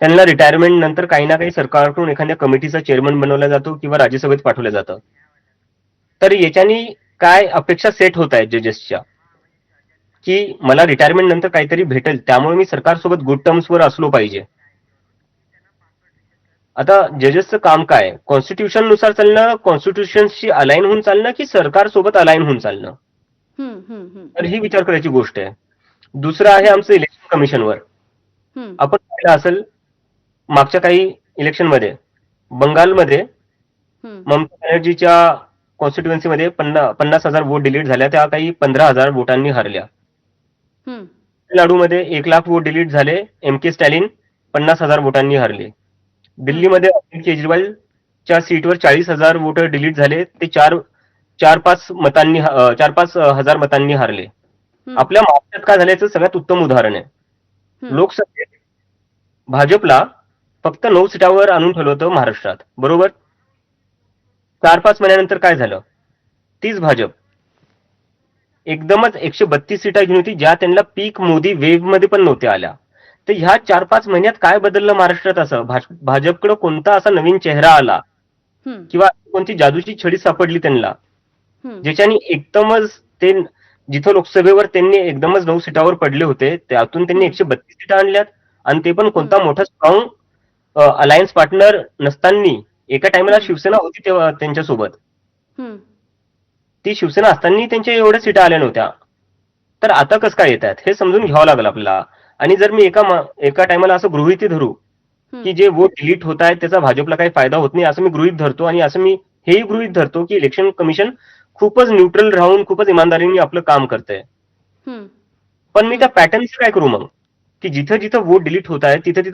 त्यांना रिटायरमेंट नंतर काही ना काही सरकारकडून एखाद्या कमिटीचा चेअरमन बनवला जातो किंवा राज्यसभेत पाठवलं जातं. तर याच्यानी काय अपेक्षा सेट होत आहेत जजेसच्या, की मला रिटायरमेंट नंतर काहीतरी भेटेल, त्यामुळे मी सरकारसोबत गुड टर्म्सवर असलो पाहिजे. आता जजेसचं काम काय? कॉन्स्टिट्यूशन नुसार चालणं, कॉन्स्टिट्यूशनशी अलाइन होऊन चालणं, की सरकारसोबत अलाइन होऊन चालणं, हम्म, हम्म, हम्म, तर ही विचार करायची गोष्ट आहे. दुसरं आहे हम्म, आमचं इलेक्शन कमिशनवर. हम्म, आपण पाहिलं असेल मागच्या काही इलेक्शनमध्ये बंगालमध्ये हम्म, ममता बॅनर्जीच्या कॉन्स्टिट्युएन्सीमध्ये 50,000 वोट डिलीट झाल्या, त्या काही 15,000 वोटांनी हारल्या. हम्म, तामिळनाडूमध्ये 1,00,000 वोट डिलीट झाले, एम के स्टॅलिन 50,000 वोटांनी हारले. हम्म, दिल्लीमध्ये अरविंद केजरीवालच्या सीटवर 40,000 वोट डिलीट झाले, ते चार पाच हजार मतांनी हारले. हम्म, आपल्या महाराष्ट्रात काय झाल्याचं सगळ्यात उत्तम उदाहरण आहे. हम्म, लोकसभेत भाजपला फक्त 9 सीटावर आणून ठेवलं होतं महाराष्ट्रात, बरोबर? 4-5 महिन्यानंतर काय झालं? तीच भाजप एकदमच 132 सीटा घेऊन होती, ज्या त्यांना पीक मोदी वेव्ह मध्ये पण नव्हत्या आल्या. तर ह्या 4-5 महिन्यात काय बदललं महाराष्ट्रात? असं भाजपकडे कोणता असा नवीन चेहरा आला हम्म, किंवा कोणती जादूची छडी सापडली त्यांना, हम्म, ज्याच्यानी एकदमच ते जिथं लोकसभेवर त्यांनी एकदमच 9 सीटावर पडले होते, त्यातून त्यांनी हम्म, 132 सीटा आणल्यात. आणि ते पण हम्म, कोणता मोठा स्ट्रॉंग अलायन्स पार्टनर नसताना. एका टाइमला हम्म, शिवसेना होती तेव्हा त्यांच्यासोबत, हम्म, ती शिवसेना असताना त्यांच्या एवढ्या सीटा आल्या नव्हत्या. तर आता कसं काय येत आहेत हे समजून घ्यावं लागेल आपल्याला. आणि जर मी एका टायमाला असं गृहीत धरू की हम्म, जे वोट डिलीट होत आहेत त्याचा भाजपला काही फायदा होत नाही, असं मी गृहीत धरतो. आणि असं मी हेही गृहीत धरतो की इलेक्शन कमिशन खूपच न्यूट्रल राहून खूपच इमानदारीने आपलं काम करतंय. हम्म, पण मी त्या हम्म. पॅटर्नचं काय करू मग, की जिथं जिथं वोट डिलीट होत आहे तिथं तिथं